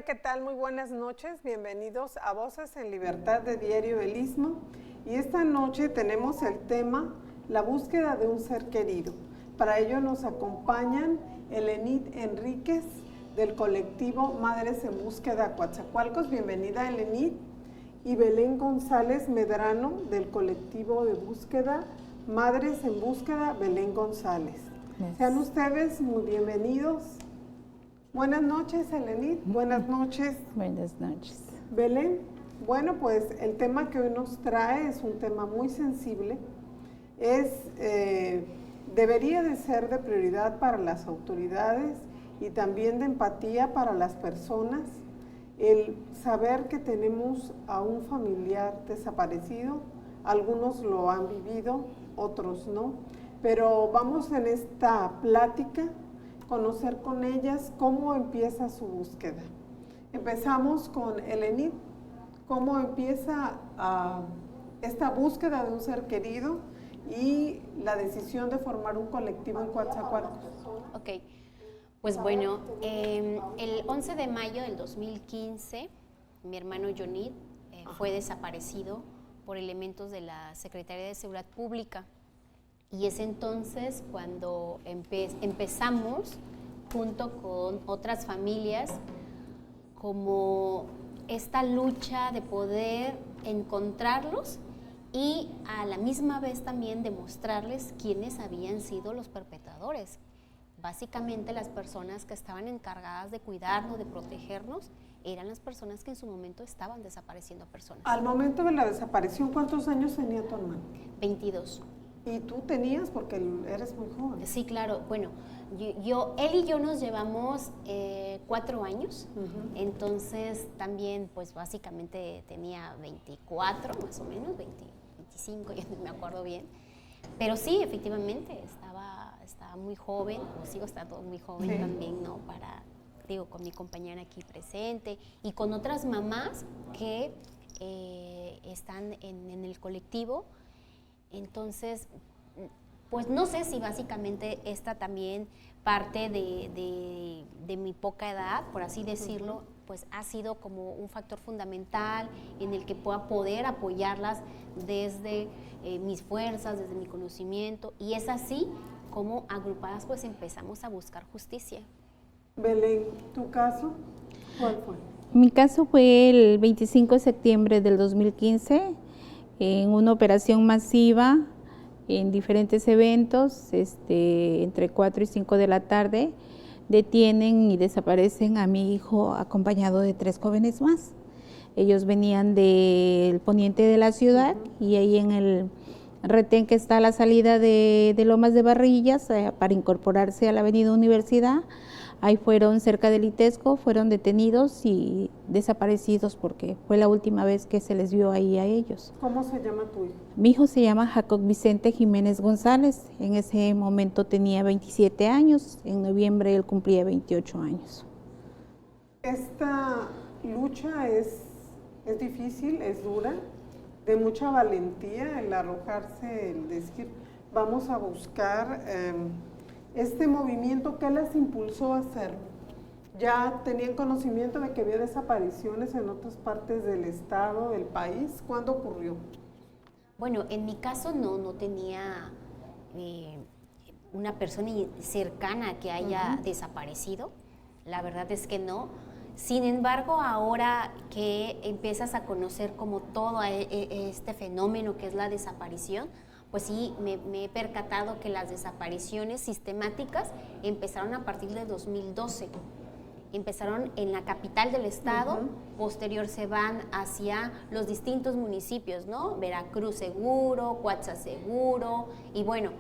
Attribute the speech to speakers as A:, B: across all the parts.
A: ¿qué tal? Muy buenas noches. Bienvenidos a Voces en Libertad de Diario El Istmo. Y esta noche tenemos el tema La búsqueda de un ser querido. Para ello nos acompañan Elenit Enríquez del colectivo Madres en Búsqueda Coatzacoalcos. Bienvenida, Elenit. Y Belén González Medrano del colectivo de búsqueda Madres en Búsqueda Belén González. Sean ustedes muy bienvenidos. Buenas noches, Elenit. Buenas noches.
B: Buenas noches.
A: Belén. Bueno, pues el tema que hoy nos trae es un tema muy sensible. Debería de ser de prioridad para las autoridades y también de empatía para las personas el saber que tenemos a un familiar desaparecido. Algunos lo han vivido, otros no. Pero vamos en esta plática conocer con ellas cómo empieza su búsqueda. Empezamos con Elenit. ¿Cómo empieza esta búsqueda de un ser querido y la decisión de formar un colectivo en Coatzacoalcos?
C: Ok, pues bueno, el 11 de mayo del 2015, mi hermano Jonit fue desaparecido por elementos de la Secretaría de Seguridad Pública. Y es entonces cuando empezamos, junto con otras familias, como esta lucha de poder encontrarlos y a la misma vez también demostrarles quiénes habían sido los perpetradores. Básicamente las personas que estaban encargadas de cuidarnos, de protegernos, eran las personas que en su momento estaban desapareciendo personas.
A: Al momento de la desaparición, ¿cuántos años tenía tu hermano?
C: 22.
A: ¿Y tú tenías? Porque eres muy joven.
C: Sí, claro. Bueno, él y yo nos llevamos 4 años, entonces también, pues básicamente tenía 24, más o menos, 25, ya no me acuerdo bien. Pero sí, efectivamente, estaba muy joven, o sigo estando muy joven, sí, también, ¿no? Con mi compañera aquí presente y con otras mamás que están en el colectivo. Entonces, pues no sé si básicamente esta también parte de mi poca edad, por así decirlo, pues ha sido como un factor fundamental en el que pueda poder apoyarlas desde mis fuerzas, desde mi conocimiento, y es así como agrupadas pues empezamos a buscar justicia.
A: Belén, ¿tu caso cuál fue?
B: Mi caso fue el 25 de septiembre del 2015, en una operación masiva en diferentes eventos, entre 4 y 5 de la tarde, detienen y desaparecen a mi hijo acompañado de 3 jóvenes más. Ellos venían del poniente de la ciudad y ahí en el retén que está a la salida de Lomas de Barrillas para incorporarse a la avenida Universidad, ahí fueron cerca del Itesco, fueron detenidos y desaparecidos porque fue la última vez que se les vio ahí a ellos.
A: ¿Cómo se llama tu hijo?
B: Mi hijo se llama Jacob Vicente Jiménez González, en ese momento tenía 27 años, en noviembre él cumplía 28 años.
A: Esta lucha es difícil, es dura, de mucha valentía el arrojarse, el decir, vamos a buscar este movimiento. ¿Qué las impulsó a hacerlo? ¿Ya tenían conocimiento de que había desapariciones en otras partes del estado, del país? ¿Cuándo ocurrió?
C: Bueno, en mi caso no tenía una persona cercana que haya desaparecido, la verdad es que no. Sin embargo, ahora que empiezas a conocer como todo este fenómeno que es la desaparición, pues sí, me he percatado que las desapariciones sistemáticas empezaron a partir de 2012. Empezaron en la capital del estado, posterior se van hacia los distintos municipios, ¿no? Veracruz seguro, Coatza seguro, y bueno,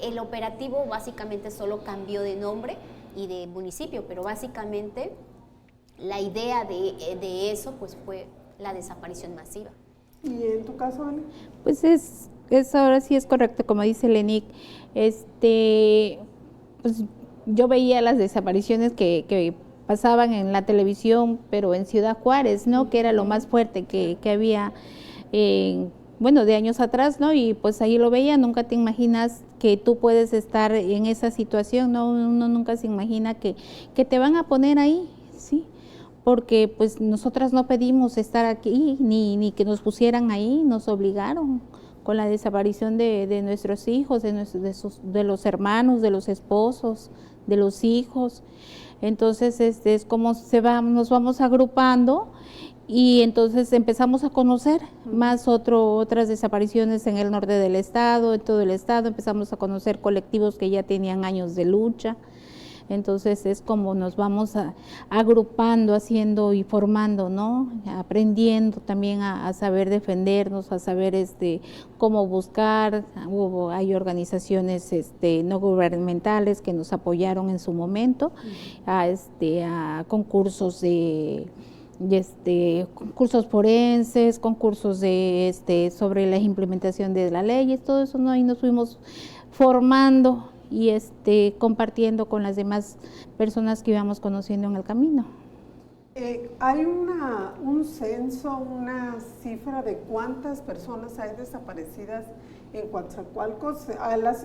C: el operativo básicamente solo cambió de nombre y de municipio, pero básicamente la idea de eso pues fue la desaparición masiva.
A: ¿Y en tu caso, Ale?
B: Pues es ahora sí es correcto, como dice Elenit, pues yo veía las desapariciones que pasaban en la televisión, pero en Ciudad Juárez, ¿no? Que era lo más fuerte que había, bueno, de años atrás, ¿no? Y pues ahí lo veía, nunca te imaginas que tú puedes estar en esa situación, ¿no? Uno nunca se imagina que te van a poner ahí, ¿sí? porque pues nosotras no pedimos estar aquí, ni que nos pusieran ahí, nos obligaron con la desaparición de nuestros hijos, de los hermanos, de los esposos, de los hijos. Entonces es como nos vamos agrupando y entonces empezamos a conocer más otras desapariciones en el norte del estado, en todo el estado, empezamos a conocer colectivos que ya tenían años de lucha. Entonces es como nos vamos agrupando, haciendo y formando, ¿no? Aprendiendo también a saber defendernos, a saber cómo buscar. Hay organizaciones no gubernamentales que nos apoyaron en su momento, a concursos concursos forenses, concursos sobre la implementación de las leyes, todo eso, ¿no? Y nos fuimos formando y compartiendo con las demás personas que íbamos conociendo en el camino.
A: ¿Hay un censo, una cifra de cuántas personas hay desaparecidas en Coatzacoalcos?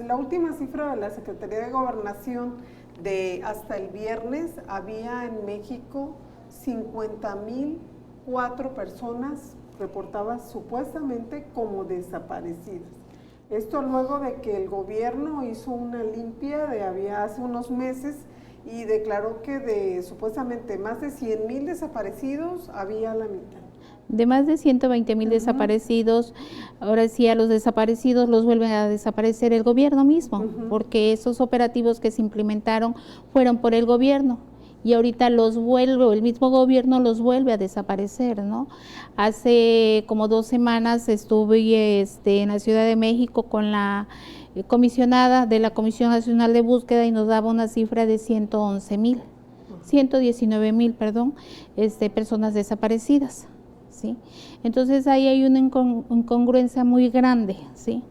A: La última cifra de la Secretaría de Gobernación hasta el viernes había en México 50,004 personas reportadas supuestamente como desaparecidas. Esto luego de que el gobierno hizo una limpia hace unos meses y declaró que de supuestamente más de 100,000 desaparecidos había la mitad.
B: De más de 120,000 desaparecidos, ahora sí a los desaparecidos los vuelven a desaparecer el gobierno mismo, porque esos operativos que se implementaron fueron por el gobierno. Y ahorita el mismo gobierno los vuelve a desaparecer, ¿no? Hace como 2 semanas estuve en la Ciudad de México con la comisionada de la Comisión Nacional de Búsqueda y nos daba una cifra de 119,000, personas desaparecidas, ¿sí? Entonces ahí hay una incongruencia muy grande, ¿sí?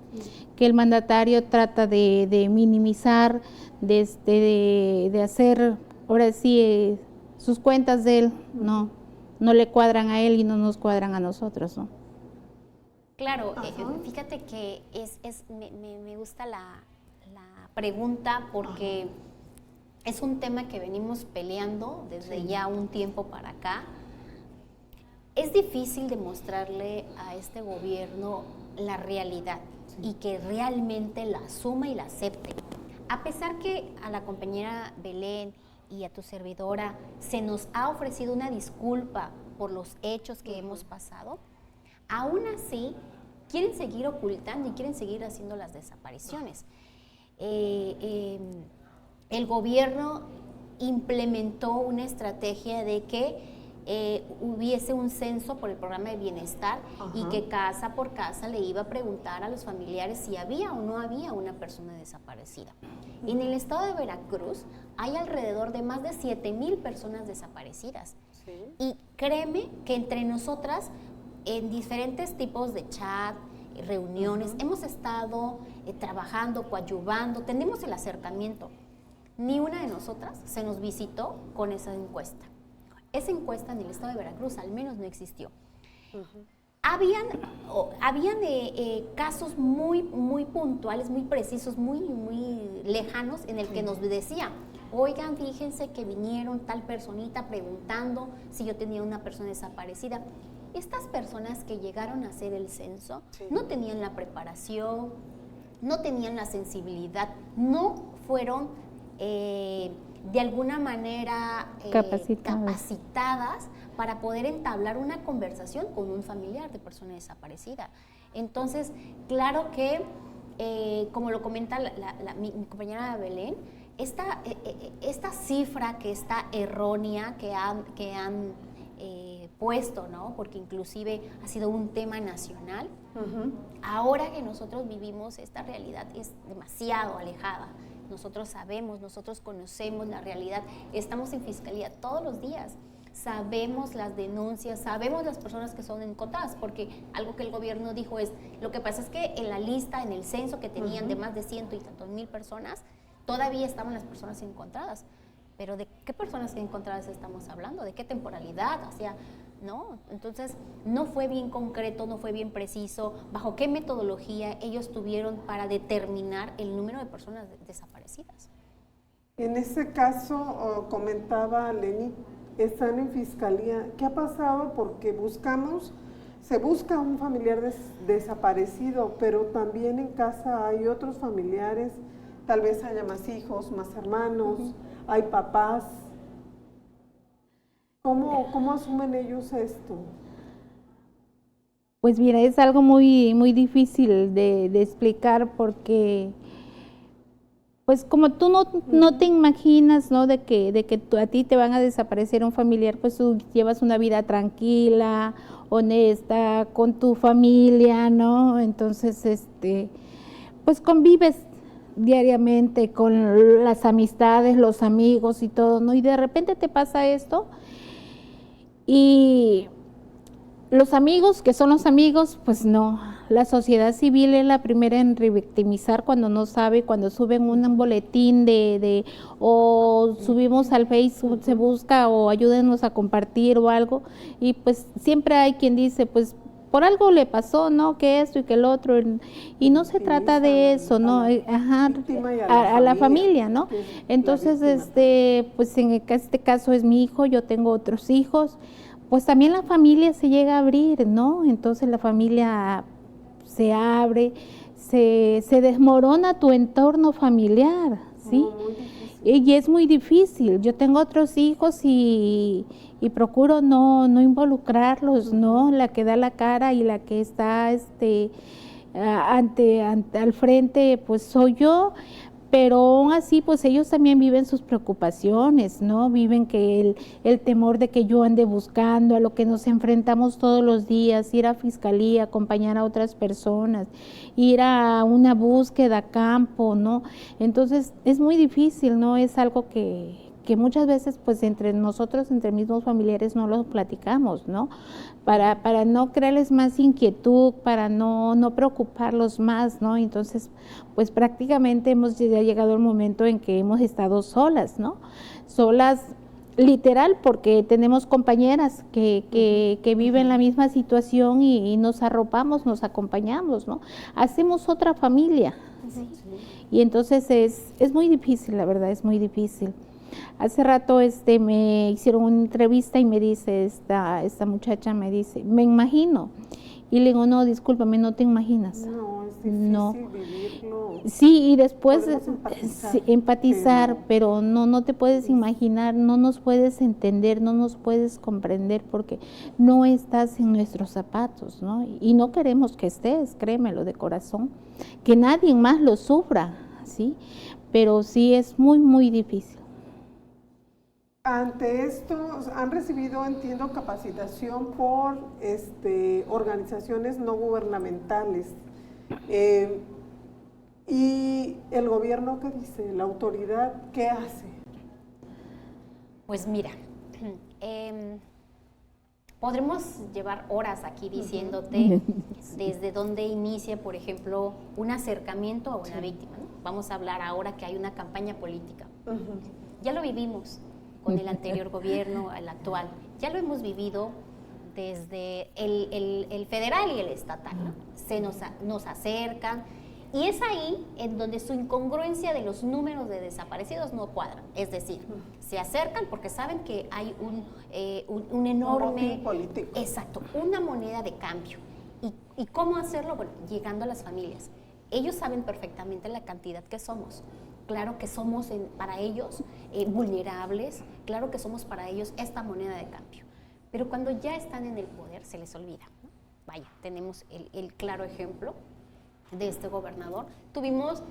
B: Que el mandatario trata de minimizar, de hacer, ahora sí, sus cuentas de él no le cuadran a él y no nos cuadran a nosotros, ¿no?
C: Claro, fíjate que me gusta la pregunta porque es un tema que venimos peleando desde ya un tiempo para acá. Es difícil demostrarle a este gobierno la realidad y que realmente la asuma y la acepte. A pesar que a la compañera Belén y a tu servidora se nos ha ofrecido una disculpa por los hechos que hemos pasado, aún así quieren seguir ocultando y quieren seguir haciendo las desapariciones. El gobierno implementó una estrategia de que hubiese un censo por el programa de bienestar y que casa por casa le iba a preguntar a los familiares si había o no había una persona desaparecida. En el estado de Veracruz hay alrededor de más de 7,000 personas desaparecidas. ¿Sí? Y créeme que entre nosotras, en diferentes tipos de chat, reuniones, hemos estado trabajando, coadyuvando, tenemos el acercamiento. Ni una de nosotras se nos visitó con esa encuesta. Esa encuesta en el estado de Veracruz al menos no existió. Habían casos muy puntuales, muy precisos, muy lejanos en el que nos decían, oigan, fíjense que vinieron tal personita preguntando si yo tenía una persona desaparecida. Estas personas que llegaron a hacer el censo no tenían la preparación, no tenían la sensibilidad, no fueron de alguna manera capacitadas para poder entablar una conversación con un familiar de persona desaparecida. Entonces, claro que, como lo comenta mi compañera Belén, esta cifra que está errónea, que han puesto, ¿no? Porque inclusive ha sido un tema nacional, ahora que nosotros vivimos esta realidad es demasiado alejada. Nosotros sabemos, nosotros conocemos la realidad, estamos en fiscalía todos los días, sabemos las denuncias, sabemos las personas que son encontradas, porque algo que el gobierno dijo es, lo que pasa es que en la lista, en el censo que tenían de más de 100 y tantos mil personas, todavía estaban las personas encontradas. Pero ¿de qué personas encontradas estamos hablando? ¿De qué temporalidad? O sea, ¿no? Entonces, no fue bien concreto, no fue bien preciso, bajo qué metodología ellos tuvieron para determinar el número de personas desaparecidas.
A: En ese caso, comentaba Leni, están en fiscalía. ¿Qué ha pasado? Porque se busca un familiar desaparecido, pero también en casa hay otros familiares, tal vez haya más hijos, más hermanos, hay papás. ¿Cómo asumen ellos esto?
B: Pues mira, es algo muy, muy difícil de explicar porque, pues como tú no te imaginas, ¿no? De que a ti te van a desaparecer un familiar, pues tú llevas una vida tranquila, honesta, con tu familia, ¿no? Entonces, pues convives diariamente con las amistades, los amigos y todo, ¿no? Y de repente te pasa esto y los amigos, que son los amigos, pues no. La sociedad civil es la primera en revictimizar cuando no sabe, cuando suben un boletín o subimos al Facebook, se busca o ayúdenos a compartir o algo, y pues siempre hay quien dice, pues por algo le pasó, ¿no? Que esto y que el otro, y no se trata de eso, ¿no? A la familia, ¿no? Entonces, pues en este caso es mi hijo, yo tengo otros hijos, pues también la familia se llega a abrir, ¿no? Entonces la familia se abre, se desmorona tu entorno familiar, ¿sí? Y es muy difícil. Yo tengo otros hijos y procuro no involucrarlos, ¿no? La que da la cara y la que está al frente, pues soy yo. Pero aún así, pues ellos también viven sus preocupaciones, ¿no? Viven que el temor de que yo ande buscando, a lo que nos enfrentamos todos los días, ir a fiscalía, acompañar a otras personas, ir a una búsqueda a campo, ¿no? Entonces, es muy difícil, ¿no? Es algo que muchas veces, pues entre nosotros, entre mismos familiares, no lo platicamos, ¿no? Para no crearles más inquietud, para no preocuparlos más, ¿no? Entonces, pues prácticamente hemos ya llegado al momento en que hemos estado solas, ¿no? Solas literal, porque tenemos compañeras que viven la misma situación y nos arropamos, nos acompañamos, ¿no? Hacemos otra familia, ¿sí? Y entonces es muy difícil, la verdad, es muy difícil. Hace rato me hicieron una entrevista y me dice esta muchacha, me dice, me imagino. Y le digo, no, discúlpame, no te imaginas.
A: No, es difícil vivirlo.
B: Sí, y después
A: empatizar,
B: pero no te puedes imaginar, no nos puedes entender, no nos puedes comprender porque no estás en nuestros zapatos, ¿no? Y no queremos que estés, créemelo de corazón, que nadie más lo sufra, ¿sí? Pero sí es muy, muy difícil.
A: Ante esto, han recibido, entiendo, capacitación por organizaciones no gubernamentales. ¿Y el gobierno qué dice? ¿La autoridad qué hace?
C: Pues mira, podremos llevar horas aquí diciéndote desde dónde inicia, por ejemplo, un acercamiento a una víctima, ¿no? Vamos a hablar ahora que hay una campaña política. Ya lo vivimos con el anterior gobierno, el actual. Ya lo hemos vivido desde el federal y el estatal, ¿no? Se nos acercan y es ahí en donde su incongruencia de los números de desaparecidos no cuadra. Es decir, se acercan porque saben que hay un enorme...
A: Un político.
C: Exacto, una moneda de cambio. ¿Y cómo hacerlo? Bueno, llegando a las familias. Ellos saben perfectamente la cantidad que somos. Claro que somos para ellos vulnerables, claro que somos para ellos esta moneda de cambio. Pero cuando ya están en el poder se les olvida, ¿no? Vaya, tenemos el claro ejemplo de este gobernador. Tuvimos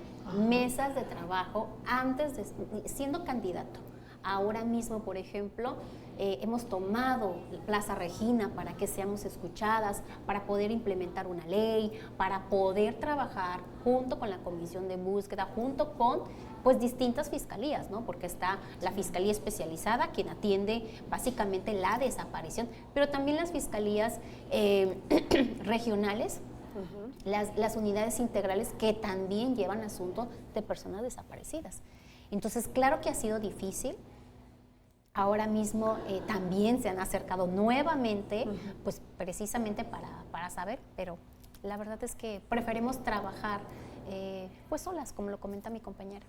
C: mesas de trabajo antes de siendo candidato. Ahora mismo, por ejemplo, hemos tomado Plaza Regina para que seamos escuchadas, para poder implementar una ley, para poder trabajar junto con la Comisión de Búsqueda, junto con pues distintas fiscalías, ¿no? Porque está la Fiscalía Especializada, quien atiende básicamente la desaparición, pero también las fiscalías regionales, las unidades integrales que también llevan asuntos de personas desaparecidas. Entonces, claro que ha sido difícil. Ahora mismo también se han acercado nuevamente, pues precisamente para saber, pero la verdad es que preferimos trabajar pues solas, como lo comenta mi compañera.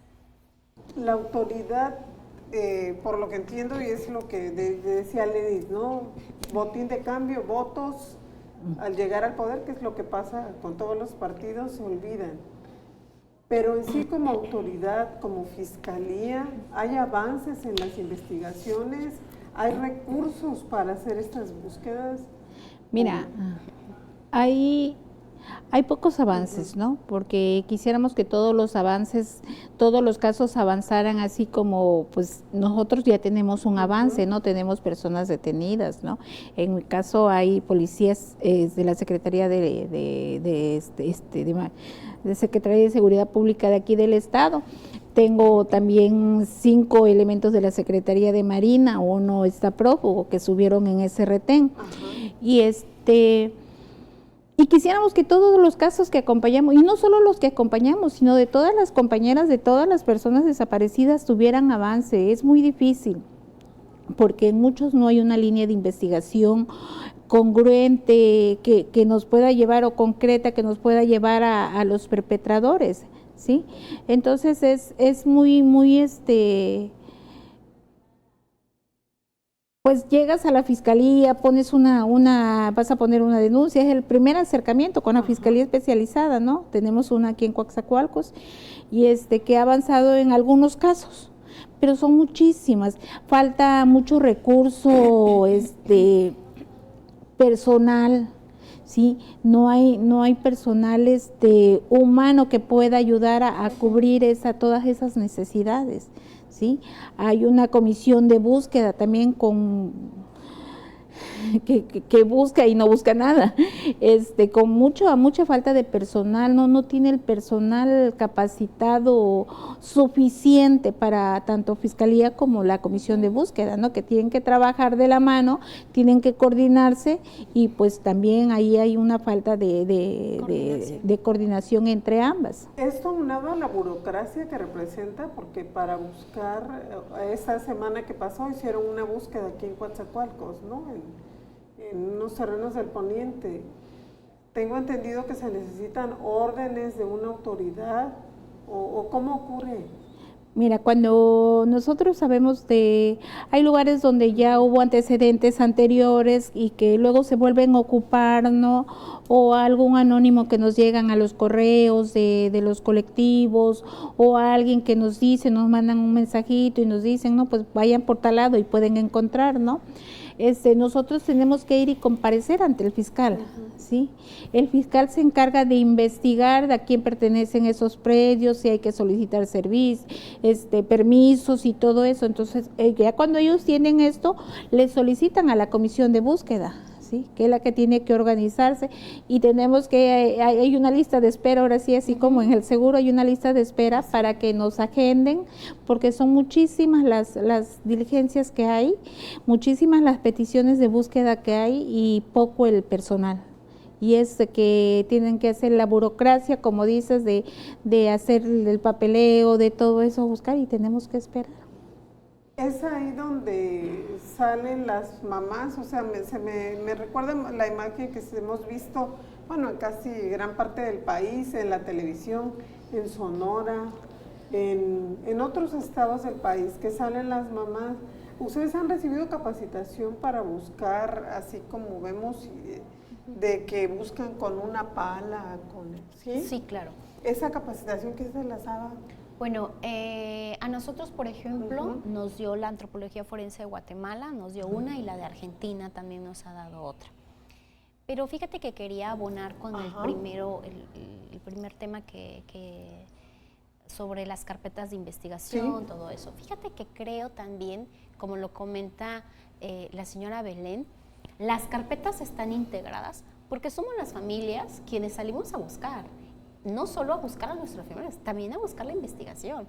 A: La autoridad por lo que entiendo, y es lo que decía Lenis, ¿no? Botín de cambio, votos, al llegar al poder, que es lo que pasa con todos los partidos, se olvidan. Pero en sí, como autoridad, como fiscalía, ¿hay avances en las investigaciones? ¿Hay recursos para hacer estas búsquedas?
B: Mira, hay pocos avances, ¿no? Porque quisiéramos que todos los avances, todos los casos avanzaran así como, pues nosotros ya tenemos un avance, ¿no? Tenemos personas detenidas, ¿no? En mi caso hay policías de la Secretaría de Secretaría de Seguridad Pública de aquí del Estado. Tengo también 5 elementos de la Secretaría de Marina, 1 está prófugo, que subieron en ese retén. Y quisiéramos que todos los casos que acompañamos, y no solo los que acompañamos, sino de todas las compañeras, de todas las personas desaparecidas, tuvieran avance. Es muy difícil, porque en muchos no hay una línea de investigación congruente que nos pueda llevar, o concreta, que nos pueda llevar a los perpetradores, ¿sí? Entonces es muy pues llegas a la fiscalía, pones vas a poner una denuncia, es el primer acercamiento con la fiscalía especializada, ¿no? Tenemos una aquí en Coatzacoalcos y que ha avanzado en algunos casos, pero son muchísimas. Falta mucho recurso personal, ¿sí? No hay personal humano que pueda ayudar a cubrir todas esas necesidades, ¿sí? Hay una comisión de búsqueda también que busca y no busca nada, con mucha falta de personal, no tiene el personal capacitado suficiente para tanto Fiscalía como la comisión de búsqueda, ¿no? Que tienen que trabajar de la mano, tienen que coordinarse, y pues también ahí hay una falta de coordinación entre ambas.
A: Esto unado a la burocracia que representa, porque para buscar, esta semana que pasó hicieron una búsqueda aquí en Coatzacoalcos, ¿no? En unos terrenos del poniente. Tengo entendido que se necesitan órdenes de una autoridad, o ¿cómo ocurre?
B: Mira, cuando nosotros sabemos hay lugares donde ya hubo antecedentes anteriores y que luego se vuelven a ocupar, ¿no? O algún anónimo que nos llegan a los correos de los colectivos, o a alguien que nos mandan un mensajito y nos dicen, no, pues vayan por tal lado y pueden encontrar, ¿no? Nosotros tenemos que ir y comparecer ante el fiscal, ¿sí? El fiscal se encarga de investigar a quién pertenecen esos predios, si hay que solicitar servicios, permisos y todo eso. Entonces, ya cuando ellos tienen esto, le solicitan a la comisión de búsqueda, ¿sí? Que es la que tiene que organizarse, y tenemos hay una lista de espera, ahora sí, así como en el seguro hay una lista de espera para que nos agenden, porque son muchísimas las diligencias que hay, muchísimas las peticiones de búsqueda que hay y poco el personal. Y es que tienen que hacer la burocracia, como dices, de hacer el papeleo, de todo eso, buscar, y tenemos que esperar.
A: Es ahí donde salen las mamás, o sea, me recuerda la imagen que hemos visto, bueno, en casi gran parte del país, en la televisión, en Sonora, en otros estados del país, que salen las mamás. ¿Ustedes han recibido capacitación para buscar, así como vemos, de que buscan con una pala? ¿Sí?
C: Sí, claro.
A: ¿Esa capacitación qué se las daba?
C: Bueno, a nosotros, por ejemplo, nos dio la Antropología Forense de Guatemala, nos dio una, y la de Argentina también nos ha dado otra. Pero fíjate que quería abonar con el primer tema que sobre las carpetas de investigación, todo eso. Fíjate que creo también, como lo comenta la señora Belén, las carpetas están integradas porque somos las familias quienes salimos a buscar. No solo a buscar a nuestros familiares, también a buscar la investigación.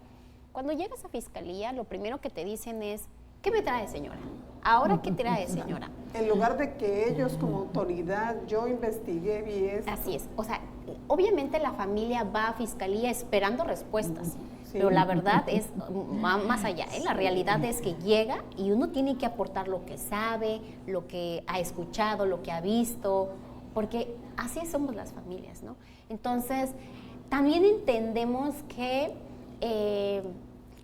C: Cuando llegas a fiscalía, lo primero que te dicen es, ¿qué me trae, señora? ¿Ahora qué trae, señora?
A: En lugar de que ellos como autoridad, yo investigué, vi esto.
C: Así es. O sea, obviamente la familia va a fiscalía esperando respuestas, pero la verdad es más allá. La realidad es que llega y uno tiene que aportar lo que sabe, lo que ha escuchado, lo que ha visto, porque así somos las familias, ¿no? Entonces, también entendemos que,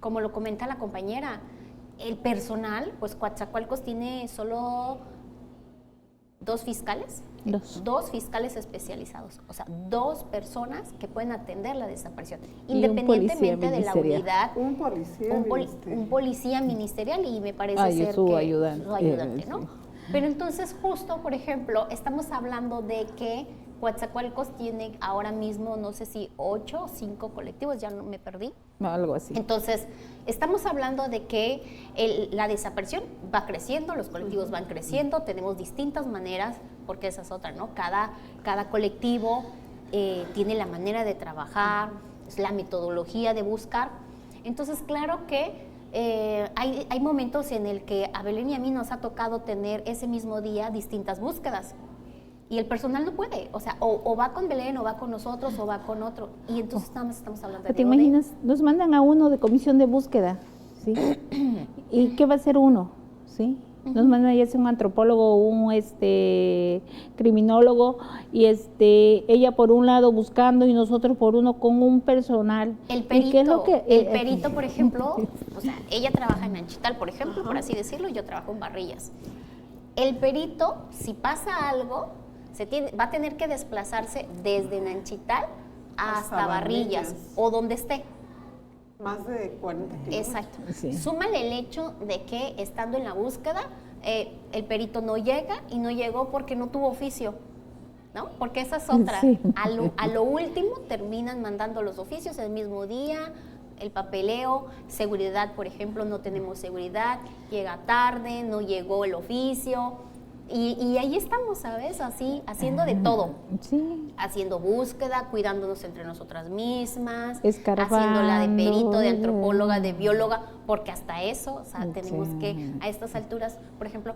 C: como lo comenta la compañera, el personal, pues Coatzacoalcos tiene solo 2 fiscales. Dos fiscales especializados, o sea, 2 personas que pueden atender la desaparición, independientemente de la unidad. Un policía ministerial y me parece ser
B: su
C: que
B: ayudante,
C: ¿no?
B: Sí.
C: Pero entonces justo, por ejemplo, estamos hablando de que Coatzacoalcos tiene ahora mismo, no sé si 8 o 5 colectivos, ya no me perdí.
B: Algo así.
C: Entonces, estamos hablando de que la desaparición va creciendo, los colectivos van creciendo, tenemos distintas maneras, porque esa es otra, ¿no? Cada colectivo tiene la manera de trabajar, la metodología de buscar. Entonces, claro que hay momentos en el que a Belén y a mí nos ha tocado tener ese mismo día distintas búsquedas. Y el personal no puede, o sea, o va con Belén, o va con nosotros, o va con otro. Y entonces estamos hablando de...
B: ¿Te imaginas? Nos mandan a uno de comisión de búsqueda, ¿sí? ¿Y qué va a hacer uno? ¿Sí? Nos mandan ya sea un antropólogo, un criminólogo, y ella por un lado buscando y nosotros por uno con un personal.
C: El perito, por ejemplo, o sea, ella trabaja en Nanchital, por ejemplo, por así decirlo, y yo trabajo en Barrillas. El perito, si pasa algo, va a tener que desplazarse desde Nanchital hasta Barrillas o donde esté.
A: Más de 40 kilómetros.
C: Exacto.
B: Sí.
C: Súmale el hecho de que estando en la búsqueda, el perito no llega y no llegó porque no tuvo oficio, ¿no? Porque esa es otra.
B: Sí.
C: A lo último terminan mandando los oficios el mismo día, el papeleo, seguridad, por ejemplo, no tenemos seguridad, llega tarde, no llegó el oficio. Y ahí estamos, ¿sabes? Así, haciendo de todo.
B: Sí.
C: Haciendo búsqueda, cuidándonos entre nosotras mismas,
B: Escarbando,
C: haciéndola de perito, de antropóloga, de bióloga, porque hasta eso, o sea, tenemos que, a estas alturas, por ejemplo,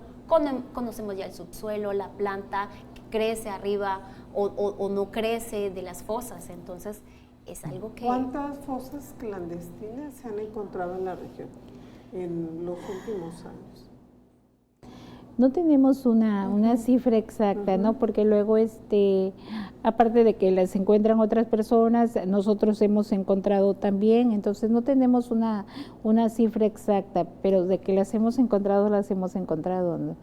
C: conocemos ya el subsuelo, la planta, que crece arriba o no crece de las fosas, entonces es algo que...
A: ¿Cuántas fosas clandestinas se han encontrado en la región en los últimos años?
B: No tenemos una cifra exacta, ¿no? Porque luego, aparte de que las encuentran otras personas, nosotros hemos encontrado también, entonces no tenemos una cifra exacta, pero de que las hemos encontrado, ¿no?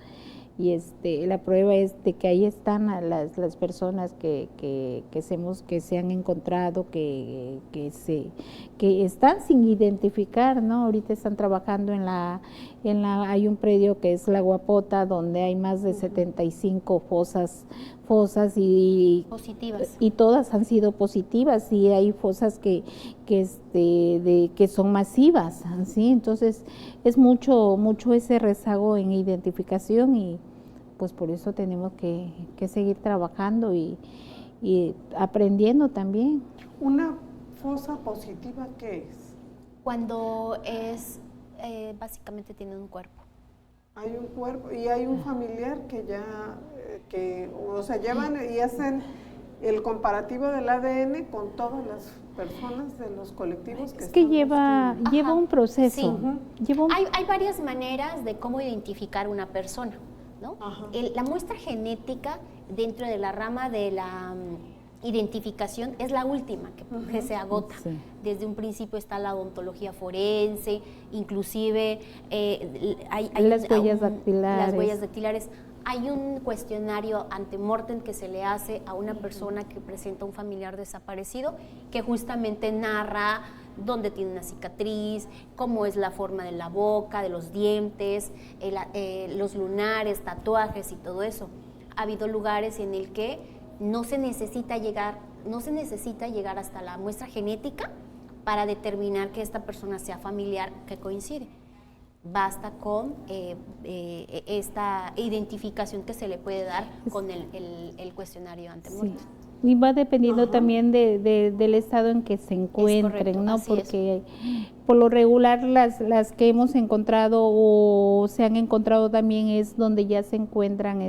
B: Y la prueba es de que ahí están las personas que se han encontrado, que están sin identificar, ¿no? Ahorita están trabajando hay un predio que es La Guapota, donde hay más de 75 fosas y
C: positivas.
B: Y todas han sido positivas, y hay fosas que son masivas, ¿sí? Entonces es mucho ese rezago en identificación, y pues por eso tenemos que seguir trabajando y aprendiendo también.
A: ¿Una fosa positiva qué es?
C: Cuando básicamente tiene un cuerpo.
A: Hay un cuerpo y hay un familiar que o sea, llevan y hacen el comparativo del ADN con todas las personas de los colectivos que
B: lleva un proceso.
C: Sí. Hay varias maneras de cómo identificar una persona, ¿no? La muestra genética dentro de la rama de la identificación es la última que se agota. Sí. Desde un principio está la odontología forense, inclusive hay
B: las huellas dactilares.
C: Las huellas dactilares. Hay un cuestionario antemortem que se le hace a una persona que presenta un familiar desaparecido, que justamente narra dónde tiene una cicatriz, cómo es la forma de la boca, de los dientes, los lunares, tatuajes y todo eso. Ha habido lugares en el que no se necesita llegar hasta la muestra genética para determinar que esta persona sea familiar que coincide. Basta con esta identificación que se le puede dar con el cuestionario antemortem. Sí.
B: Y va dependiendo también del estado en que se encuentren, ¿no? Porque por lo regular las que hemos encontrado o se han encontrado también es donde ya se encuentran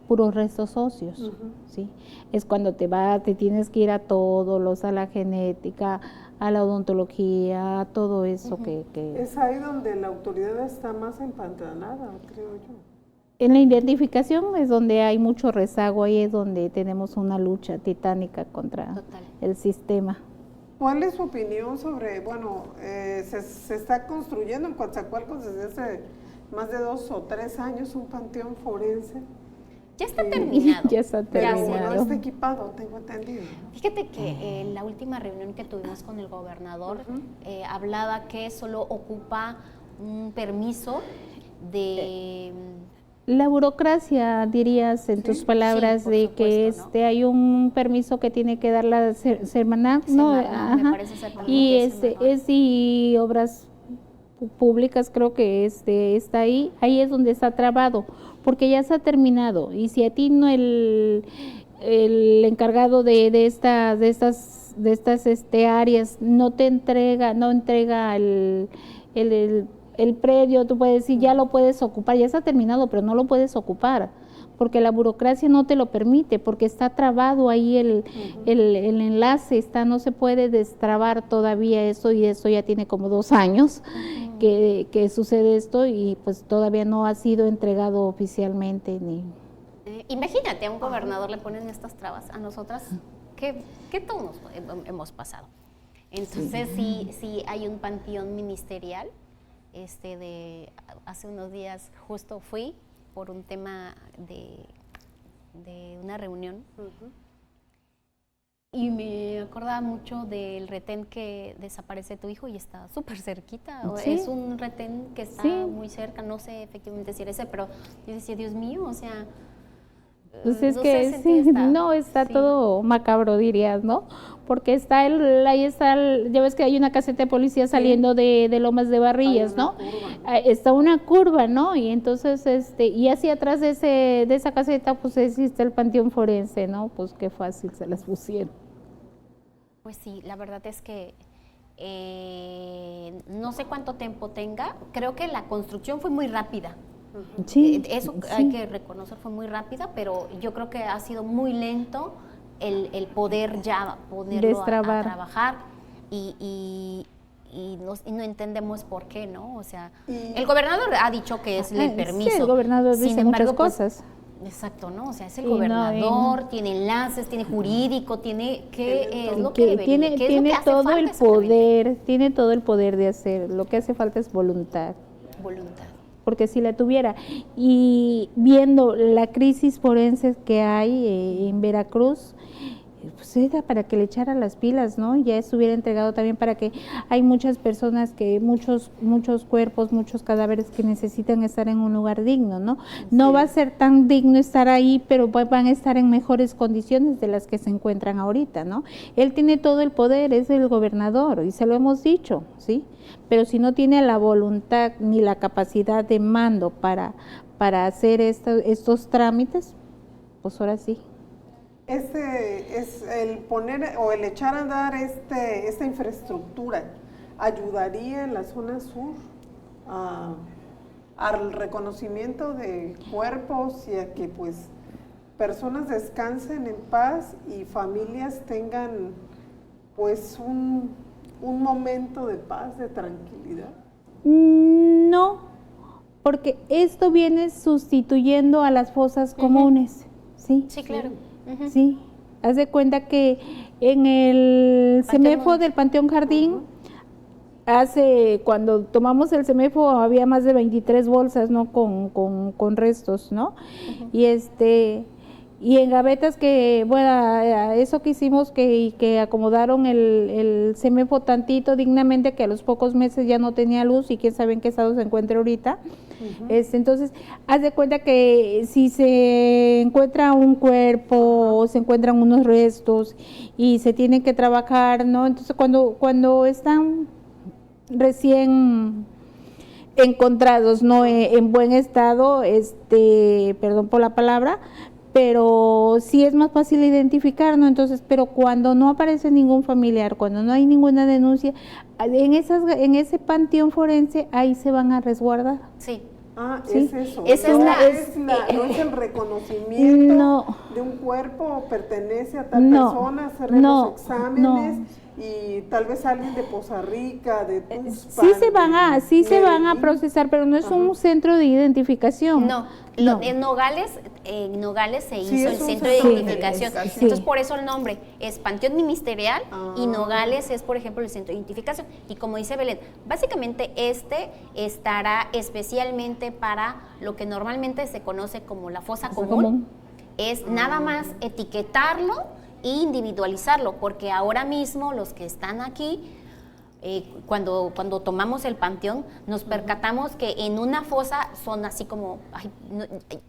B: puros restos óseos, ¿sí? Es cuando te tienes que ir a a la genética, a la odontología, a todo eso que...
A: Es ahí donde la autoridad está más empantanada, creo yo.
B: En la identificación es donde hay mucho rezago, ahí es donde tenemos una lucha titánica contra el sistema.
A: ¿Cuál es su opinión sobre, bueno, se está construyendo en Coatzacoalcos desde hace más de 2 o 3 años un panteón forense?
C: Ya está terminado.
B: Ya está
A: Pero
B: terminado.
A: no está equipado, tengo entendido.
C: Fíjate que en la última reunión que tuvimos con el gobernador, hablaba que solo ocupa un permiso de...
B: La burocracia, dirías en tus palabras,
C: por
B: de
C: supuesto,
B: que hay un permiso que tiene que dar la Semarnat, ¿no?
C: Semarnat, me
B: Ajá.
C: parece ser también
B: Y
C: que es Semarnat.
B: y obras públicas, creo que está ahí es donde está trabado, porque ya se ha terminado. Y si a ti no el encargado de estas áreas no entrega el predio, tú puedes decir, ya lo puedes ocupar, ya está terminado, pero no lo puedes ocupar, porque la burocracia no te lo permite, porque está trabado ahí el enlace, no se puede destrabar todavía eso, y eso ya tiene como 2 años que sucede esto, y pues todavía no ha sido entregado oficialmente ni...
C: Imagínate, a un gobernador le ponen estas trabas, a nosotras, que todos hemos pasado. Entonces, sí hay un panteón ministerial. Hace unos días justo fui por un tema de una reunión y me acordaba mucho del retén que desaparece tu hijo y está súper cerquita.
B: Sí.
C: Es un retén que está muy cerca, no sé efectivamente si era ese, pero yo decía, Dios mío, o sea...
B: Pues es
C: no
B: que
C: sé, sentí
B: está todo macabro, dirías, ¿no? Porque ahí está, ya ves que hay una caseta de policía saliendo de Lomas de Barrillas, ¿no? Está una curva, ¿no? Y entonces, y hacia atrás de esa caseta, pues existe el panteón forense, ¿no? Pues qué fácil se las pusieron.
C: Pues sí, la verdad es que no sé cuánto tiempo tenga, creo que la construcción fue muy rápida.
B: Sí,
C: eso hay que reconocer, fue muy rápida, pero yo creo que ha sido muy lento el poder ya ponerlo a trabajar y no entendemos por qué, ¿no? O sea, el gobernador ha dicho que es el permiso.
B: Sí, el gobernador dice muchas cosas.
C: Exacto, ¿no? O sea, es el gobernador, tiene enlaces, tiene jurídico, tiene qué es lo que debería, qué es lo que hace
B: todo
C: falta
B: el poder, tiene todo el poder de hacer. Lo que hace falta es voluntad. Porque si la tuviera, y viendo la crisis forense que hay en Veracruz, pues era para que le echara las pilas, ¿no? Ya estuviera entregado también, para que hay muchas personas muchos cuerpos, muchos cadáveres que necesitan estar en un lugar digno, ¿no? No va a ser tan digno estar ahí, pero van a estar en mejores condiciones de las que se encuentran ahorita, ¿no? Él tiene todo el poder, es el gobernador, y se lo hemos dicho, ¿sí? Pero si no tiene la voluntad ni la capacidad de mando para hacer estos trámites, pues ahora sí.
A: Es el poner o el echar a andar esta infraestructura, ¿ayudaría en la zona sur al reconocimiento de cuerpos y a que pues personas descansen en paz y familias tengan pues un momento de paz, de tranquilidad?
B: No, porque esto viene sustituyendo a las fosas comunes, ¿sí?
C: Sí, claro.
B: Sí, haz de cuenta que en el CEMEFO del Panteón Jardín, cuando tomamos el CEMEFO había más de 23 bolsas, ¿no? Con restos, ¿no? Y en gavetas que, bueno, eso que hicimos, que acomodaron el CEMEFO tantito dignamente, que a los pocos meses ya no tenía luz y quién sabe en qué estado se encuentra ahorita. Entonces, haz de cuenta que si se encuentra un cuerpo o se encuentran unos restos y se tienen que trabajar, ¿no? Entonces, cuando están recién encontrados, ¿no? En buen estado, perdón por la palabra, pero sí es más fácil identificar, ¿no? Entonces, pero cuando no aparece ningún familiar, cuando no hay ninguna denuncia, en ese panteón forense, ahí se van a resguardar.
C: Sí.
A: Sí. Es eso. No es el reconocimiento de un cuerpo, pertenece a tal persona, hacer los exámenes y tal vez alguien de Poza Rica, de Tuxpan.
B: Sí se van a procesar, pero no es un centro de identificación.
C: No, en Nogales se hizo el centro de identificación.
B: Sí.
C: Entonces, por eso el nombre es Panteón Ministerial y Nogales es, por ejemplo, el centro de identificación. Y como dice Belén, básicamente estará especialmente para lo que normalmente se conoce como la fosa común. Es nada más etiquetarlo e individualizarlo, porque ahora mismo los que están aquí, cuando tomamos el panteón, nos percatamos que en una fosa son así como,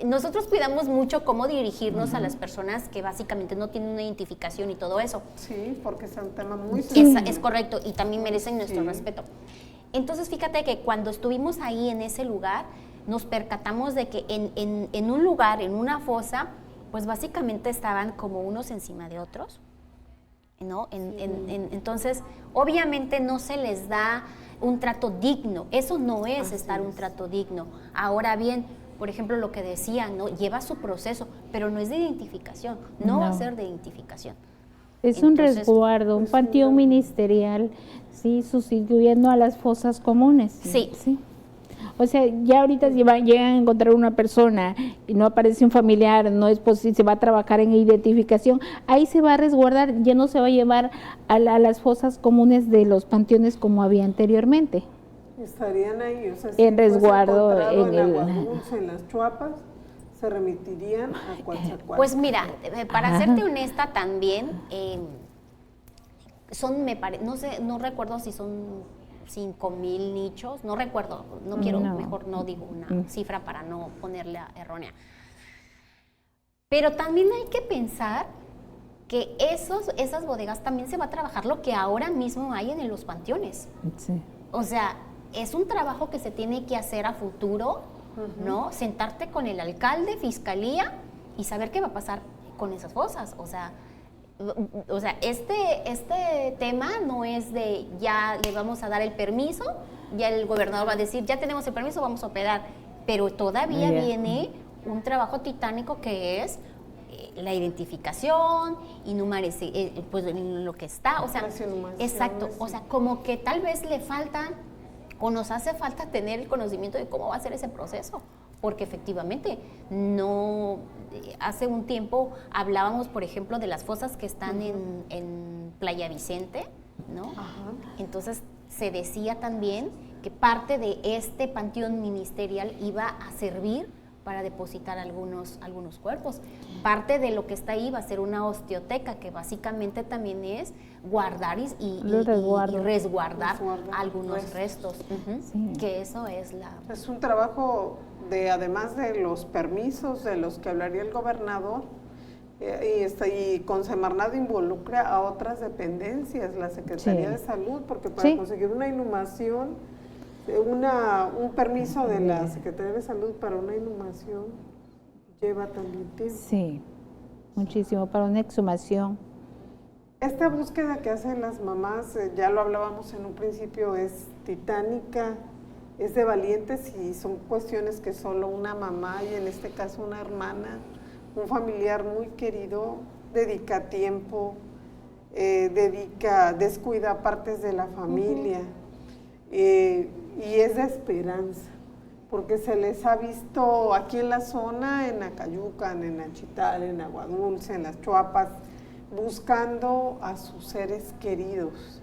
C: nosotros cuidamos mucho cómo dirigirnos a las personas que básicamente no tienen una identificación y todo eso.
A: Sí, porque es un tema muy serio.
C: Es correcto, y también merecen nuestro respeto. Entonces, fíjate que cuando estuvimos ahí en ese lugar, nos percatamos de que en un lugar, en una fosa, pues básicamente estaban como unos encima de otros, ¿no? Entonces, obviamente no se les da un trato digno. Eso no es un trato digno. Ahora bien, por ejemplo, lo que decían, ¿no? Lleva su proceso, pero no es de identificación, no va a ser de identificación.
B: Es un resguardo, un panteón ministerial, sí, sustituyendo a las fosas comunes.
C: Sí.
B: O sea, ya ahorita llegan a encontrar una persona y no aparece un familiar, no es posible, se va a trabajar en identificación, ahí se va a resguardar, ya no se va a llevar a las fosas comunes de los panteones como había anteriormente.
A: Estarían ahí, o sea,
B: en resguardo
A: en Aguadulce, en las Chuapas, se remitirían a Coatzacoalcos.
C: Pues mira, para serte honesta también, no recuerdo si son 5,000 nichos, no recuerdo, mejor no digo una cifra para no ponerla errónea. Pero también hay que pensar que esas bodegas también se va a trabajar lo que ahora mismo hay en los panteones.
B: Sí.
C: O sea, es un trabajo que se tiene que hacer a futuro, ¿no? Sentarte con el alcalde, fiscalía y saber qué va a pasar con esas fosas. O sea, este tema no es de ya le vamos a dar el permiso, ya el gobernador va a decir, ya tenemos el permiso, vamos a operar, pero todavía viene un trabajo titánico que es la identificación, pues lo que está, o sea, exacto, o sea, como que tal vez le falta o nos hace falta tener el conocimiento de cómo va a ser ese proceso. Porque efectivamente, hace un tiempo hablábamos, por ejemplo, de las fosas que están en Playa Vicente, ¿no? Entonces, se decía también que parte de este panteón ministerial iba a servir para depositar algunos cuerpos. Parte de lo que está ahí va a ser una osteoteca, que básicamente también es guardar y resguardar algunos restos. Que eso es
A: Es un trabajo además de los permisos de los que hablaría el gobernador, y con Semarnat involucra a otras dependencias, la Secretaría de Salud, porque para conseguir una inhumación, un permiso de la Secretaría de Salud para una inhumación lleva también tiempo.
B: Sí, muchísimo, para una exhumación.
A: Esta búsqueda que hacen las mamás, ya lo hablábamos en un principio, es titánica, es de valientes y son cuestiones que solo una mamá, y en este caso una hermana, un familiar muy querido, dedica tiempo, descuida partes de la familia, y es de esperanza, porque se les ha visto aquí en la zona, en Acayucan, en Achital, en Aguadulce, en las Chuapas, buscando a sus seres queridos.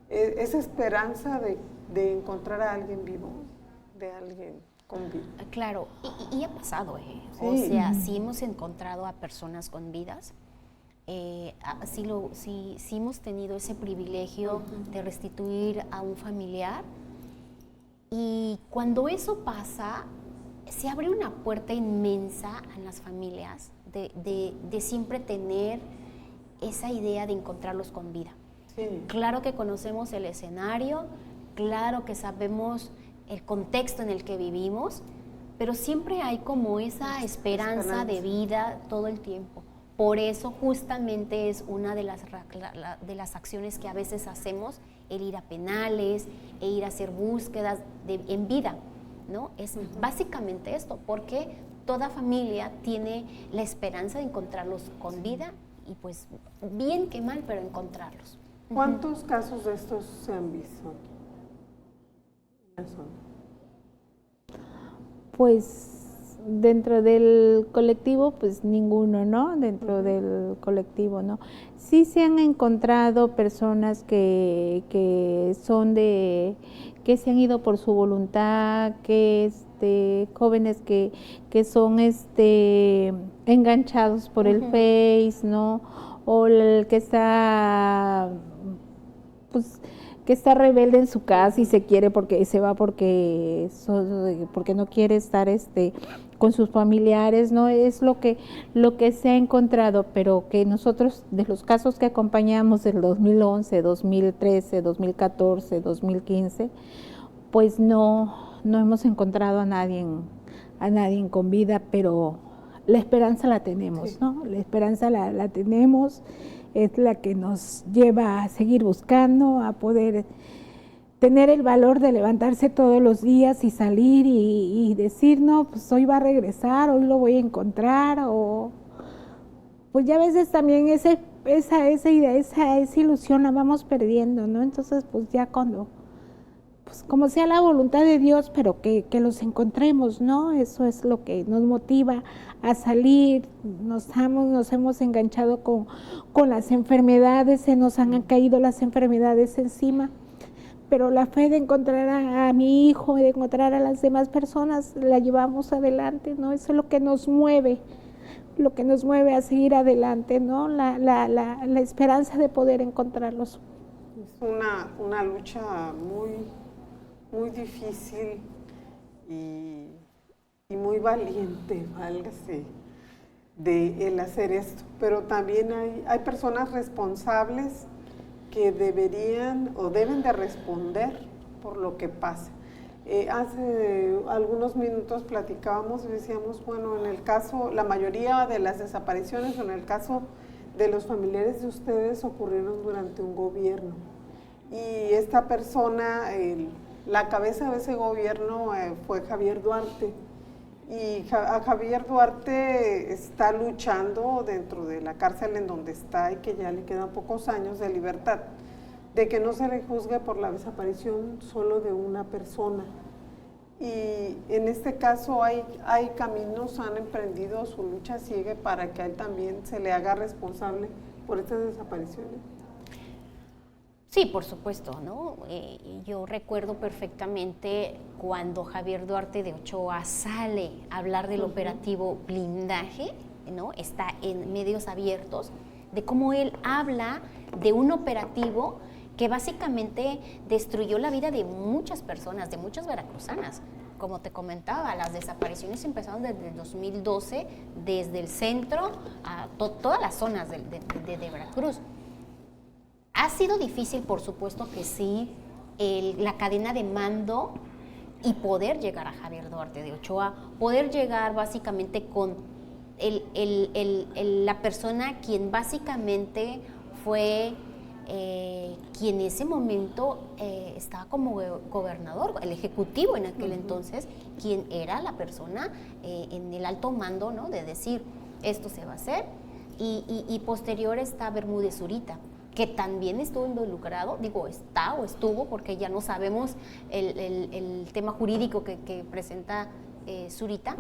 A: Esa esperanza de encontrar a alguien vivo, de alguien con vida.
C: Claro, y ha pasado, o sea, sí hemos encontrado a personas con vidas, sí hemos tenido ese privilegio de restituir a un familiar, y cuando eso pasa, se abre una puerta inmensa a las familias de siempre tener esa idea de encontrarlos con vida. Sí. Claro que conocemos el escenario, claro que sabemos el contexto en el que vivimos, pero siempre hay como esa esperanza de vida todo el tiempo. Por eso justamente es una de las acciones que a veces hacemos, el ir a penales, e ir a hacer búsquedas en vida, ¿no? Es básicamente esto, porque toda familia tiene la esperanza de encontrarlos con vida, y pues bien que mal, pero encontrarlos.
A: ¿Cuántos casos de estos se han visto en la zona?
B: Pues dentro del colectivo, pues ninguno, ¿no? Dentro del colectivo, ¿no? Sí se han encontrado personas que se han ido por su voluntad, que jóvenes que son enganchados por el Face, ¿no? O el que está, pues, que está rebelde en su casa y se quiere porque se va porque no quiere estar con sus familiares, no es lo que se ha encontrado, pero que nosotros de los casos que acompañamos del 2011, 2013, 2014, 2015, pues no hemos encontrado a nadie con vida, pero la esperanza la tenemos, sí, ¿no? La esperanza la tenemos. Es la que nos lleva a seguir buscando, a poder tener el valor de levantarse todos los días y salir y decir, no, pues hoy va a regresar, hoy lo voy a encontrar, o pues ya a veces también esa idea, esa ilusión la vamos perdiendo, ¿no? Entonces, pues ya cuando, pues como sea la voluntad de Dios, pero que los encontremos, ¿no? Eso es lo que nos motiva a salir. Nos hemos enganchado con las enfermedades, se nos han caído las enfermedades encima, pero la fe de encontrar a mi hijo, de encontrar a las demás personas, la llevamos adelante, ¿no? Eso es lo que nos mueve a seguir adelante, ¿no? La esperanza de poder encontrarlos.
A: Es una lucha muy difícil y muy valiente, válgase, de el hacer esto, pero también hay personas responsables que deberían o deben de responder por lo que pasa. Hace algunos minutos platicábamos y decíamos, bueno, en el caso, la mayoría de las desapariciones, en el caso de los familiares de ustedes, ocurrieron durante un gobierno. Y esta persona, la cabeza de ese gobierno fue Javier Duarte. Y a Javier Duarte está luchando dentro de la cárcel en donde está y que ya le quedan pocos años de libertad, de que no se le juzgue por la desaparición solo de una persona. Y en este caso hay caminos, han emprendido, su lucha sigue para que a él también se le haga responsable por estas desapariciones.
C: Sí, por supuesto, ¿no? Yo recuerdo perfectamente cuando Javier Duarte de Ochoa sale a hablar del operativo Blindaje, ¿no? Está en medios abiertos, de cómo él habla de un operativo que básicamente destruyó la vida de muchas personas, de muchas veracruzanas. Como te comentaba, las desapariciones empezaron desde el 2012, desde el centro a todas las zonas de Veracruz. Ha sido difícil, por supuesto que sí, la cadena de mando y poder llegar a Javier Duarte de Ochoa, poder llegar básicamente con la persona quien básicamente fue quien en ese momento estaba como gobernador, el ejecutivo en aquel entonces, quien era la persona en el alto mando, ¿no? De decir, esto se va a hacer, y posterior está Bermúdez Zurita, que también estuvo involucrado, digo, está o estuvo, porque ya no sabemos el tema jurídico que presenta Zurita,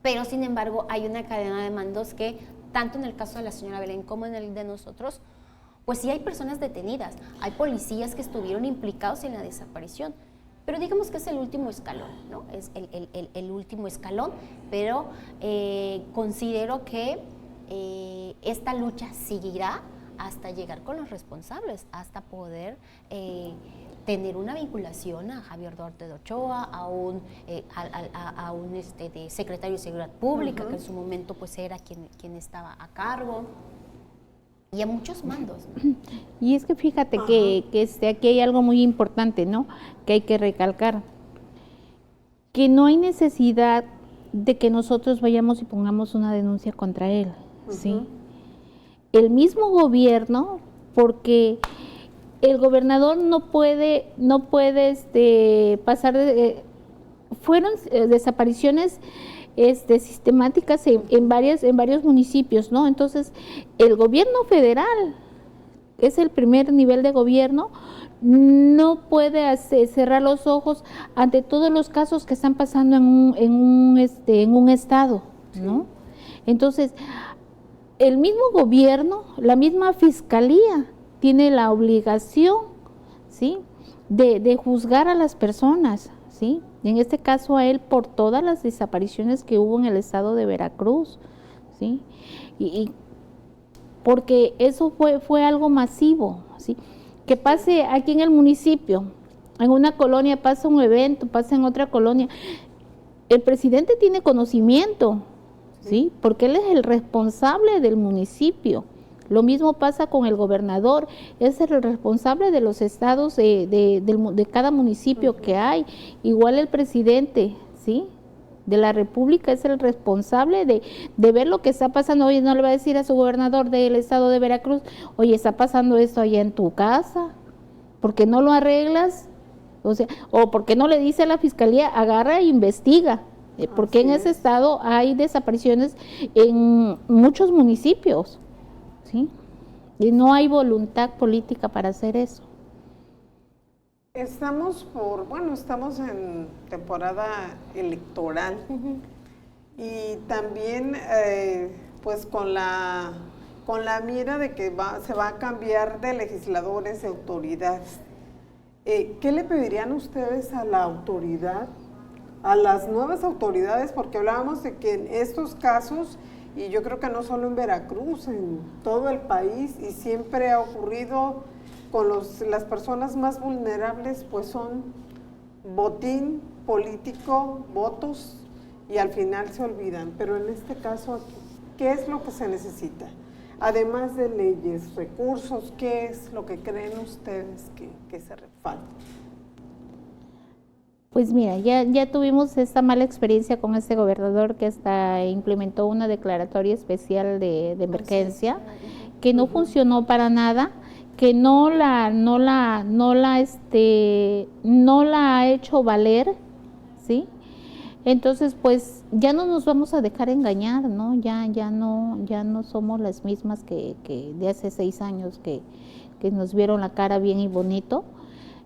C: pero sin embargo hay una cadena de mandos que, tanto en el caso de la señora Belén como en el de nosotros, pues sí hay personas detenidas, hay policías que estuvieron implicados en la desaparición, pero digamos que es el último escalón, ¿no? Es el último escalón, pero considero que esta lucha seguirá hasta llegar con los responsables, hasta poder tener una vinculación a Javier Duarte de Ochoa, a un de secretario de Seguridad Pública, que en su momento pues era quien estaba a cargo, y a muchos mandos, ¿no?
B: Y es que fíjate que aquí hay algo muy importante, ¿no? Que hay que recalcar, que no hay necesidad de que nosotros vayamos y pongamos una denuncia contra él, ¿sí? El mismo gobierno, porque el gobernador no puede pasar fueron desapariciones sistemáticas en varios municipios, ¿no? Entonces, el gobierno federal es el primer nivel de gobierno, no puede cerrar los ojos ante todos los casos que están pasando en un estado, ¿no? Entonces, el mismo gobierno, la misma fiscalía tiene la obligación, ¿sí?, de juzgar a las personas, ¿sí? En este caso a él por todas las desapariciones que hubo en el estado de Veracruz, ¿sí? Y porque eso fue algo masivo, ¿sí? Que pase aquí en el municipio, en una colonia pasa un evento, pasa en otra colonia, el presidente tiene conocimiento, ¿sí? Porque él es el responsable del municipio. Lo mismo pasa con el gobernador, es el responsable de los estados de cada municipio que hay. Igual el presidente, ¿sí?, de la República es el responsable de ver lo que está pasando. Oye, no le va a decir a su gobernador del estado de Veracruz, oye, está pasando esto allá en tu casa, ¿por qué no lo arreglas? O sea, o ¿por qué no le dice a la fiscalía, agarra e investiga? Porque en ese estado hay desapariciones en muchos municipios, ¿sí? Y no hay voluntad política para hacer eso.
A: Estamos en temporada electoral y también pues con la mira de que se va a cambiar de legisladores y autoridades. ¿Qué le pedirían ustedes a la autoridad, a las nuevas autoridades? Porque hablábamos de que en estos casos, y yo creo que no solo en Veracruz, en todo el país, y siempre ha ocurrido con las personas más vulnerables, pues son botín político, votos, y al final se olvidan. Pero en este caso, ¿qué es lo que se necesita? Además de leyes, recursos, ¿qué es lo que creen ustedes que se falta?
B: Pues mira, ya tuvimos esta mala experiencia con este gobernador que hasta implementó una declaratoria especial de emergencia, que no funcionó para nada, que no la ha hecho valer, ¿sí? Entonces, pues ya no nos vamos a dejar engañar, ¿no? Ya no somos las mismas que de hace 6 años que nos vieron la cara bien y bonito.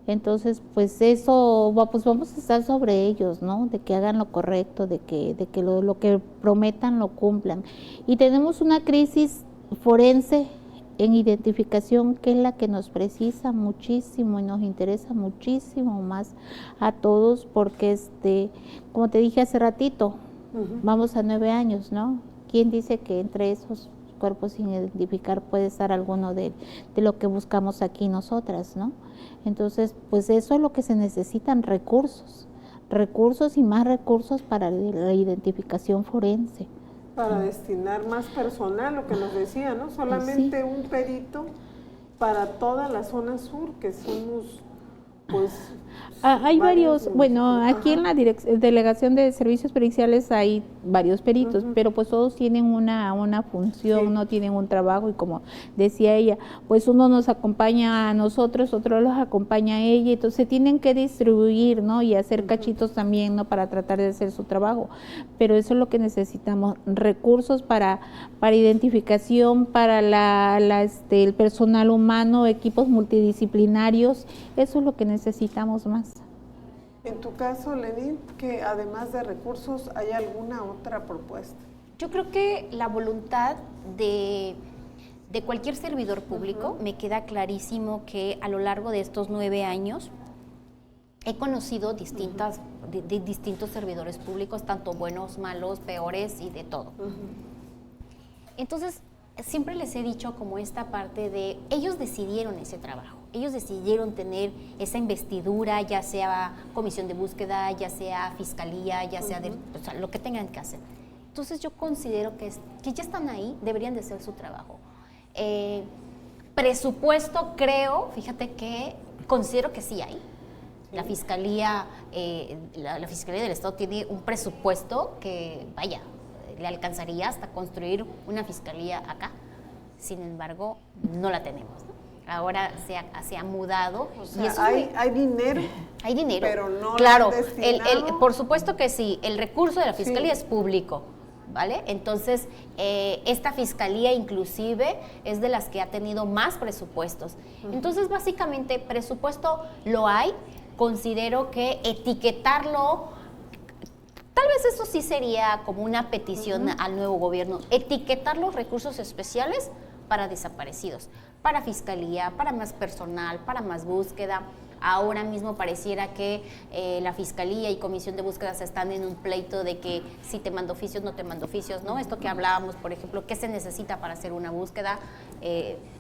B: Entonces, pues eso, pues vamos a estar sobre ellos, ¿no? De que hagan lo correcto, de que lo que prometan lo cumplan. Y tenemos una crisis forense en identificación que es la que nos precisa muchísimo y nos interesa muchísimo más a todos, porque como te dije hace ratito, vamos a 9 años, ¿no? ¿Quién dice que entre esos cuerpos sin identificar puede estar alguno de lo que buscamos aquí nosotras, ¿no? Entonces, pues eso es lo que se necesitan, recursos y más recursos para la identificación forense.
A: Para destinar más personal, lo que nos decía, ¿no? Solamente un perito para toda la zona sur, que somos, pues...
B: Hay varios, bueno, aquí en la Delegación de Servicios Periciales hay varios peritos, pero pues todos tienen una función, no tienen un trabajo, y como decía ella, pues uno nos acompaña a nosotros, otro los acompaña a ella, entonces tienen que distribuir, ¿no? Y hacer cachitos también, ¿no? Para tratar de hacer su trabajo, pero eso es lo que necesitamos, recursos para identificación, para el personal humano, equipos multidisciplinarios, eso es lo que necesitamos más.
A: En tu caso, Lenín, que además de recursos, ¿hay alguna otra propuesta?
C: Yo creo que la voluntad de cualquier servidor público, me queda clarísimo que a lo largo de estos 9 años he conocido distintos servidores públicos, tanto buenos, malos, peores y de todo. Entonces, siempre les he dicho como esta parte de, ellos decidieron ese trabajo, ellos decidieron tener esa investidura, ya sea comisión de búsqueda, ya sea fiscalía, ya sea, o sea lo que tengan que hacer. Entonces yo considero que ya están ahí, deberían de hacer su trabajo. Presupuesto, creo, fíjate que considero que sí hay. La Fiscalía, la Fiscalía del Estado tiene un presupuesto que, vaya, le alcanzaría hasta construir una fiscalía acá. Sin embargo, no la tenemos, ¿no? Ahora se ha mudado.
A: O sea,
C: y eso
A: hay dinero.
C: Hay dinero.
A: Pero no
C: claro,
A: lo han destinado.
C: por supuesto que sí, el recurso de la fiscalía es público. ¿vale? Entonces, esta fiscalía inclusive es de las que ha tenido más presupuestos. Entonces, básicamente, presupuesto lo hay. Considero que etiquetarlo, tal vez eso sí sería como una petición al nuevo gobierno, etiquetar los recursos especiales para desaparecidos, para fiscalía, para más personal, para más búsqueda. Ahora mismo pareciera que la Fiscalía y Comisión de Búsquedas están en un pleito de que si te mando oficios, no te mando oficios, ¿no? Esto que hablábamos, por ejemplo, ¿qué se necesita para hacer una búsqueda?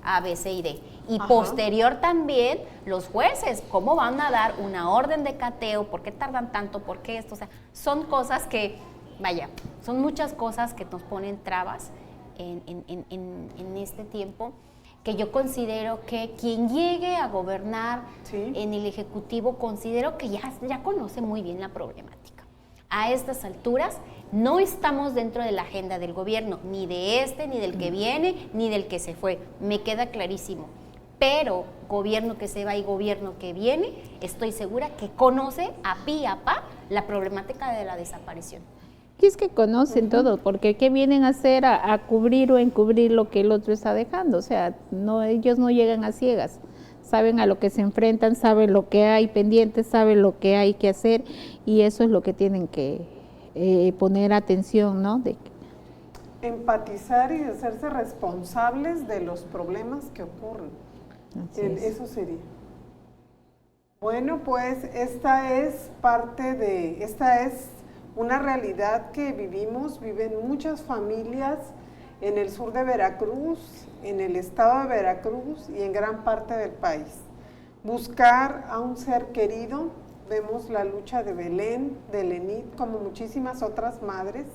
C: A, B, C y D. Y posterior también los jueces, ¿cómo van a dar una orden de cateo? ¿Por qué tardan tanto? ¿Por qué esto? O sea, son cosas que, vaya, son muchas cosas que nos ponen trabas en este tiempo, que yo considero que quien llegue a gobernar en el Ejecutivo, considero que ya conoce muy bien la problemática. A estas alturas no estamos dentro de la agenda del gobierno, ni de este, ni del que viene, ni del que se fue, me queda clarísimo. Pero gobierno que se va y gobierno que viene, estoy segura que conoce a pi y a pa la problemática de la desaparición.
B: Y es que conocen todo, porque ¿qué vienen a hacer? A cubrir o encubrir lo que el otro está dejando. O sea, ellos no llegan a ciegas, saben a lo que se enfrentan, saben lo que hay pendiente, saben lo que hay que hacer, y eso es lo que tienen que poner atención, ¿no?
A: Empatizar y hacerse responsables de los problemas que ocurren. Eso sería. Bueno, pues esta es una realidad que viven muchas familias en el sur de Veracruz, en el estado de Veracruz y en gran parte del país. Buscar a un ser querido, vemos la lucha de Belén, de Lenit, como muchísimas otras madres.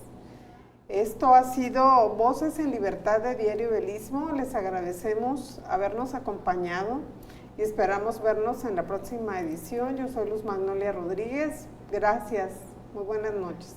A: Esto ha sido Voces en Libertad de Diario Belismo. Les agradecemos habernos acompañado y esperamos vernos en la próxima edición. Yo soy Luz Magnolia Rodríguez. Gracias. Muy buenas noches.